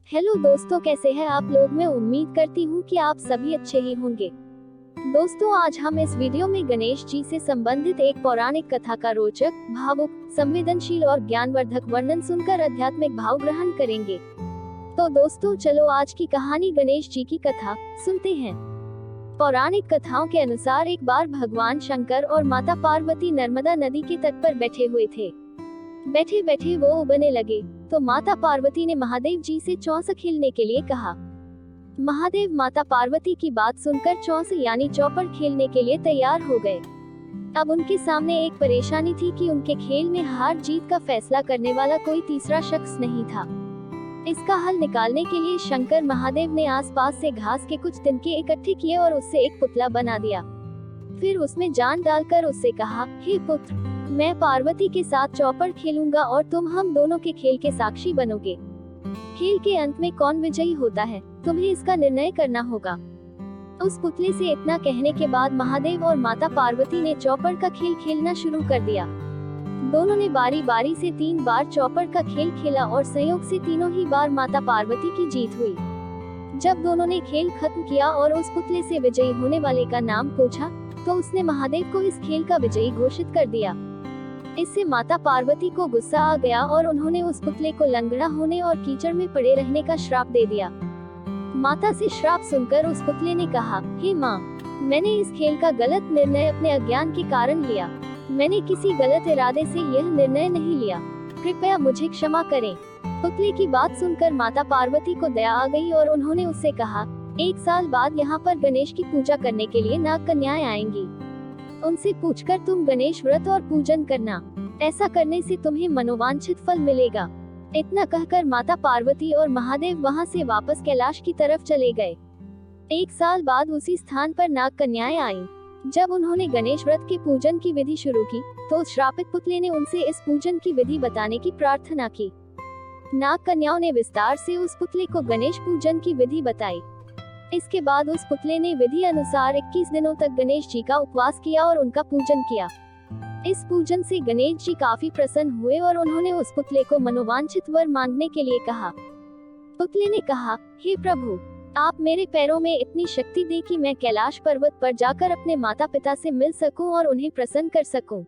Hello दोस्तों, कैसे हैं आप लोग। मैं उम्मीद करती हूँ कि आप सभी अच्छे ही होंगे। दोस्तों, आज हम इस वीडियो में गणेश जी से संबंधित एक पौराणिक कथा का रोचक, भावुक, संवेदनशील और ज्ञानवर्धक वर्णन सुनकर आध्यात्मिक भाव ग्रहण करेंगे। तो दोस्तों, चलो आज की कहानी गणेश जी की कथा सुनते हैं। पौराणिक कथाओं के अनुसार एक बार भगवान शंकर और माता पार्वती नर्मदा नदी के तट पर बैठे हुए थे। बैठे बैठे वो उबने लगे तो माता पार्वती ने महादेव जी से चौंस खेलने के लिए कहा। महादेव माता पार्वती की बात सुनकर चौंस यानी चौपड़ खेलने के लिए तैयार हो गए। अब उनके सामने एक परेशानी थी कि उनके खेल में हार जीत का फैसला करने वाला कोई तीसरा शख्स नहीं था। इसका हल निकालने के लिए शंकर महादेव ने आसपास से घास के कुछ तिनके इकट्ठे किए और उससे एक पुतला बना दिया। फिर उसमें जान डालकर उससे कहा, हे पुत्र, मैं पार्वती के साथ चौपड़ खेलूंगा और तुम हम दोनों के खेल के साक्षी बनोगे। खेल के अंत में कौन विजयी होता है, तुम्हें इसका निर्णय करना होगा। उस पुतले से इतना कहने के बाद महादेव और माता पार्वती ने चौपड़ का खेल खेलना शुरू कर दिया। दोनों ने बारी बारी से 3 बार चौपड़ का खेल खेला और संयोग से तीनों ही बार माता पार्वती की जीत हुई। जब दोनों ने खेल खत्म किया और उस पुतले से विजयी होने वाले का नाम पूछा तो उसने महादेव को इस खेल का विजयी घोषित कर दिया। इससे माता पार्वती को गुस्सा आ गया और उन्होंने उस पुतले को लंगड़ा होने और कीचड़ में पड़े रहने का श्राप दे दिया। माता से श्राप सुनकर उस पुतले ने कहा, हे माँ, मैंने इस खेल का गलत निर्णय अपने अज्ञान के कारण लिया। मैंने किसी गलत इरादे से यह निर्णय नहीं लिया, कृपया मुझे क्षमा करें। पुतले की बात सुनकर माता पार्वती को दया आ गई और उन्होंने उससे कहा, 1 साल बाद यहाँ पर गणेश की पूजा करने के लिए नाग कन्याएं आएंगी। उनसे पूछकर तुम गणेश व्रत और पूजन करना। ऐसा करने से तुम्हें मनोवांछित फल मिलेगा। इतना कहकर माता पार्वती और महादेव वहां से वापस कैलाश की तरफ चले गए। 1 साल बाद उसी स्थान पर नाग कन्याएं आईं। जब उन्होंने गणेश व्रत के पूजन की विधि शुरू की तो उस श्रापित पुतले ने उनसे इस पूजन की विधि बताने की प्रार्थना की। नाग कन्याओं ने विस्तार से उस पुतले को गणेश पूजन की विधि बताई। इसके बाद उस पुतले ने विधि अनुसार 21 दिनों तक गणेश जी का उपवास किया और उनका पूजन किया। इस पूजन से गणेश जी काफी प्रसन्न हुए और उन्होंने उस पुतले को मनोवांछित वर मांगने के लिए कहा। पुतले ने कहा, हे प्रभु, आप मेरे पैरों में इतनी शक्ति दे कि मैं कैलाश पर्वत पर जाकर अपने माता पिता से मिल सकूं और उन्हें प्रसन्न कर सकूं।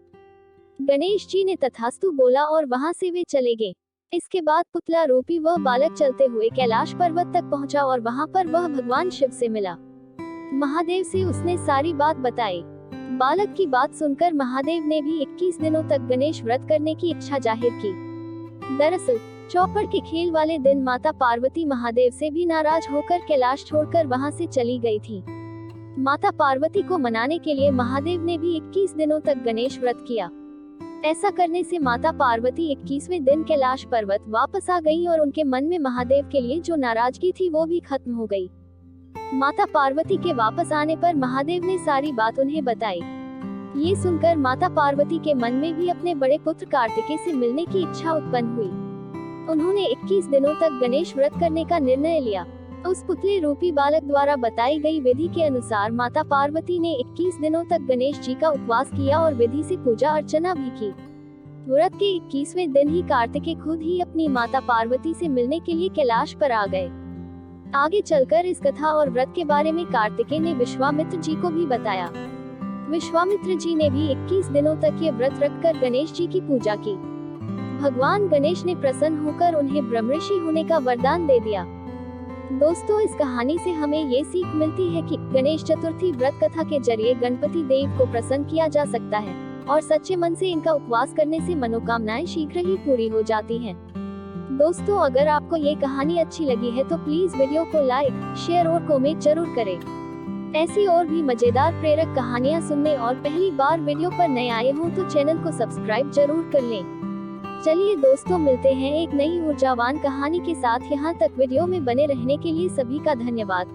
गणेश जी ने तथास्तु बोला और वहां से वे चले गए। इसके बाद पुतला रूपी वह बालक चलते हुए कैलाश पर्वत तक पहुंचा और वहां पर वह भगवान शिव से मिला। महादेव से उसने सारी बात बताई। बालक की बात सुनकर महादेव ने भी 21 दिनों तक गणेश व्रत करने की इच्छा जाहिर की। दरअसल चौपड़ के खेल वाले दिन माता पार्वती महादेव से भी नाराज होकर कैलाश छोड़कर वहां से चली गई थी। माता पार्वती को मनाने के लिए महादेव ने भी 21 दिनों तक गणेश व्रत किया। ऐसा करने से माता पार्वती 21वें दिन कैलाश पर्वत वापस आ गईं और उनके मन में महादेव के लिए जो नाराजगी थी वो भी खत्म हो गई। माता पार्वती के वापस आने पर महादेव ने सारी बात उन्हें बताई। ये सुनकर माता पार्वती के मन में भी अपने बड़े पुत्र कार्तिकेय से मिलने की इच्छा उत्पन्न हुई। उन्होंने 21 दिनों तक गणेश व्रत करने का निर्णय लिया। उस पुतले रूपी बालक द्वारा बताई गई विधि के अनुसार माता पार्वती ने 21 दिनों तक गणेश जी का उपवास किया और विधि से पूजा अर्चना भी की। व्रत के 21वें दिन ही कार्तिकेय खुद ही अपनी माता पार्वती से मिलने के लिए कैलाश पर आ गए। आगे चलकर इस कथा और व्रत के बारे में कार्तिकेय ने विश्वामित्र जी को भी बताया। विश्वामित्र जी ने भी 21 दिनों तक ये व्रत रखकर गणेश जी की पूजा की। भगवान गणेश ने प्रसन्न होकर उन्हें ब्रह्मर्षि होने का वरदान दे दिया। दोस्तों, इस कहानी से हमें ये सीख मिलती है कि गणेश चतुर्थी व्रत कथा के जरिए गणपति देव को प्रसन्न किया जा सकता है और सच्चे मन से इनका उपवास करने से मनोकामनाएं शीघ्र ही पूरी हो जाती हैं। दोस्तों, अगर आपको ये कहानी अच्छी लगी है तो प्लीज वीडियो को लाइक, शेयर और कमेंट जरूर करें। ऐसी और भी मजेदार प्रेरक कहानियाँ सुनने और पहली बार वीडियो पर नए आए हों तो चैनल को सब्सक्राइब जरूर कर लें। चलिए दोस्तों, मिलते हैं एक नई ऊर्जावान कहानी के साथ। यहाँ तक वीडियो में बने रहने के लिए सभी का धन्यवाद।